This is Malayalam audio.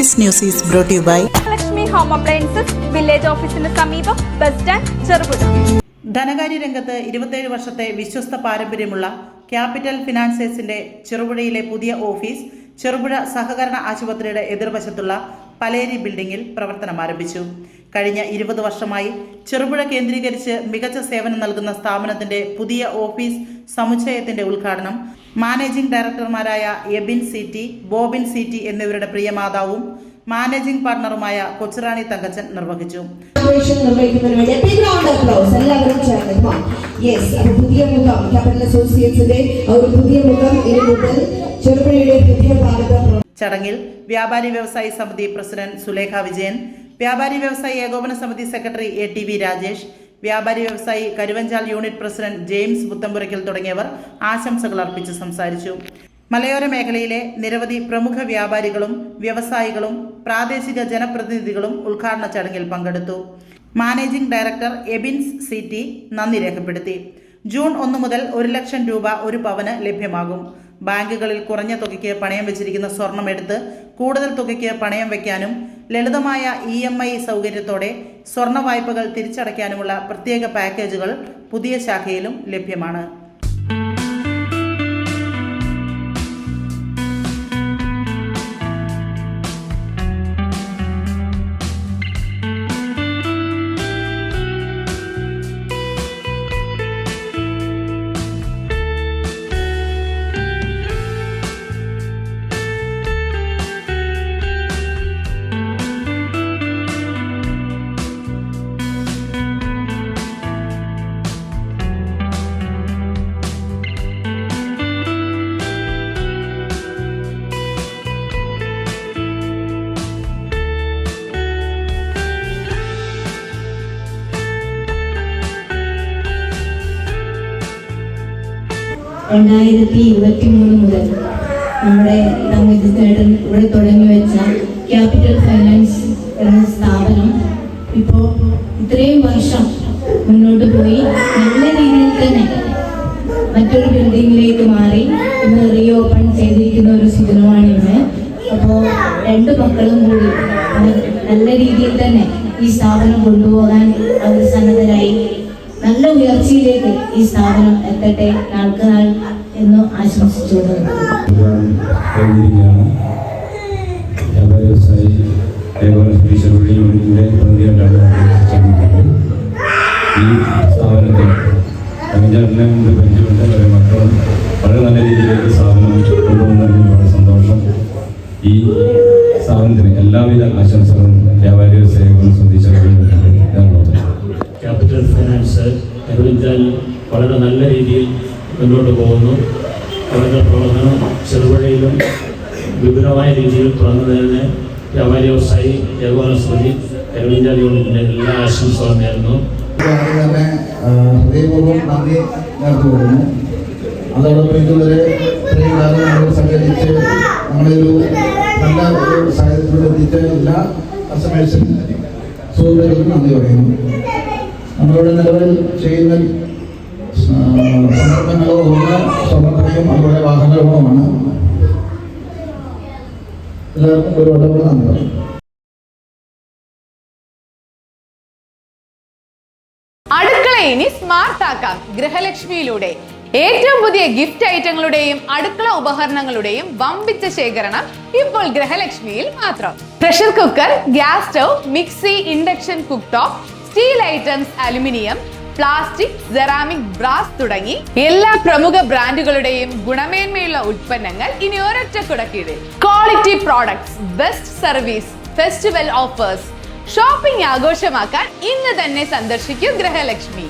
This news is brought to you by Lakshmi home appliances village ഓഫീസിന് സമീപം ബസ് സ്റ്റാൻഡ് ചെറുപുഴ. ധനകാര്യ രംഗത്ത് 27 വർഷത്തെ വിശ്വസ്ത പാരമ്പര്യമുള്ള ക്യാപിറ്റൽ ഫിനാൻസേഴ്സിന്റെ ചെറുപുഴയിലെ പുതിയ ഓഫീസ് ചെറുപുഴ സഹകരണ ആശുപത്രിയുടെ എതിർവശത്തുള്ള പലേരി ബിൽഡിംഗിൽ പ്രവർത്തനം ആരംഭിച്ചു. കഴിഞ്ഞ 20 വർഷമായി ചെറുപുഴ കേന്ദ്രീകരിച്ച് മികച്ച സേവനം നൽകുന്ന സ്ഥാപനത്തിന്റെ പുതിയ ഓഫീസ് സമുച്ചയത്തിന്റെ ഉദ്ഘാടനം മാനേജിംഗ് ഡയറക്ടർമാരായ എബിൻ സിറ്റി, ബോബിൻ സിറ്റി എന്നിവരുടെ പ്രിയമാതാവും മാനേജിംഗ് പാർട്ണറുമായ കൊച്ചുറാണി തങ്കച്ചൻ നിർവഹിച്ചു. ചടങ്ങിൽ വ്യാപാരി വ്യവസായി സമിതി പ്രസിഡന്റ് സുലേഖ വിജയൻ, വ്യാപാരി വ്യവസായി ഏകോപന സമിതി സെക്രട്ടറി ATV രാജേഷ്, വ്യാപാരി വ്യവസായി Karuvanchal unit president James Puthenpurackal തുടങ്ങിയവർ ആശംസകൾ അർപ്പിച്ച് സംസാരിച്ചു. മലയോര മേഖലയിലെ നിരവധി പ്രമുഖ വ്യാപാരികളും വ്യവസായികളും പ്രാദേശിക ജനപ്രതിനിധികളും ഉദ്ഘാടന ചടങ്ങിൽ പങ്കെടുത്തു. മാനേജിംഗ് ഡയറക്ടർ എബിൻസ് സിറ്റി നന്ദി രേഖപ്പെടുത്തി. ജൂൺ 1 മുതൽ 1 ലക്ഷം രൂപ ഒരു പവന് ലഭ്യമാകും. ബാങ്കുകളിൽ കുറഞ്ഞ തുകയ്ക്ക് പണയം വെച്ചിരിക്കുന്ന സ്വർണം എടുത്ത് കൂടുതൽ തുകയ്ക്ക് പണയം വയ്ക്കാനും ലളിതമായ EMI സൗകര്യത്തോടെ സ്വർണ്ണ വായ്പകൾ തിരിച്ചടയ്ക്കാനുമുള്ള പ്രത്യേക പാക്കേജുകൾ പുതിയ ശാഖയിലും ലഭ്യമാണ്. മുതൽ നമ്മുടെ ചേട്ടൻ ഇവിടെ തുടങ്ങി വെച്ച ക്യാപിറ്റൽ ഫൈനാൻസ് എന്ന സ്ഥാപനം ഇപ്പോൾ ഇത്രയും വർഷം മുന്നോട്ട് പോയി നല്ല രീതിയിൽ തന്നെ മറ്റൊരു ബിൽഡിങ്ങിലേക്ക് മാറി ഇന്ന് റീഓപ്പൺ ചെയ്തിരിക്കുന്ന ഒരു സ്ഥിതിയാണ് ഇന്ന്. അപ്പോൾ 2 മക്കളും കൂടി നല്ല രീതിയിൽ തന്നെ ഈ സ്ഥാപനം കൊണ്ടുപോകാൻ അവർ സന്നദ്ധരായി. നല്ല ഉയർച്ചയിലേക്ക് ഈ സ്ഥാപനം എത്തട്ടെ നാൾക്ക് നാൾ എന്ന് ആശംസിച്ചുകൊണ്ട് വ്യവസായി ഈ സ്ഥാപനത്തിൽ പഞ്ചായത്തിനെ കൊണ്ട് പരിചയപ്പെട്ട ഒരു മക്കളും വളരെ നല്ല രീതിയിലേക്ക് സ്ഥാപനം കൊണ്ടുപോകുന്നതിന് വളരെ സന്തോഷം. ഈ സ്ഥാപനത്തിന് എല്ലാവിധ ആശംസകളും വ്യാപാരി വ്യവസായികളും ശ്രദ്ധിച്ചറിയുന്നുണ്ട്. ക്യാപിറ്റൽ ഫൈനാൻസ് കരുവഞ്ചാൽ വളരെ നല്ല രീതിയിൽ മുന്നോട്ട് പോകുന്നു. അവരുടെ പ്രവർത്തനം ചെറുപുഴയിലും വിപുലമായ രീതിയിൽ തുറന്നതിന് വ്യാപാരി വ്യവസായി ഏകോപന സമിതി കരുവഞ്ചാൽ യൂണിറ്റിൻ്റെ എല്ലാ ആശംസകളും നേരുന്നു. തന്നെ ഹൃദയപൂർവ്വം നന്ദി നേർത്തുകൊള്ളുന്നു. അതോടൊപ്പം ഇതുവരെ ഇത്രയും കാലം നമ്മൾ സഹകരിച്ച് നമ്മളൊരു നല്ല ഒരു സാഹചര്യത്തിൽ എത്തിച്ച എല്ലാ കസ്റ്റമേഴ്സിനും സുഹൃത്തുക്കൾക്കും നന്ദി പറയുന്നു. നമ്മളിവിടെ നിലവിൽ ചെയ്യുന്ന സന്ദർഭങ്ങളോ ഒന്ന് സ്വർണ്ണപ്പണിയും അതുപോലെ വാഹനങ്ങളുമാണ്. എല്ലാവർക്കും ഒരു വട്ടം നന്ദി പറയും. അടുക്കള ഇനി സ്മാർട്ട് ആക്കാം ഗൃഹലക്ഷ്മിയിലൂടെ. ഏറ്റവും പുതിയ ഗിഫ്റ്റ് ഐറ്റങ്ങളുടെയും അടുക്കള ഉപകരണങ്ങളുടെയും വമ്പിച്ച ശേഖരണം ഇപ്പോൾ ഗൃഹലക്ഷ്മിയിൽ മാത്രം. Pressure cooker, gas stove, mixie, induction cook top, steel items, aluminium, plastic, ceramic, brass തുടങ്ങി എല്ലാ പ്രമുഖ ബ്രാൻഡുകളുടെയും ഗുണമേന്മയുള്ള ഉൽപ്പന്നങ്ങൾ ഇനി ഒരൊറ്റ കുടക്കീഴിൽ. Quality products, best service, festival offers. Shopping ആഘോഷമാക്കാൻ ഇന്ന് തന്നെ സന്ദർശിക്കൂ ഗൃഹലക്ഷ്മി.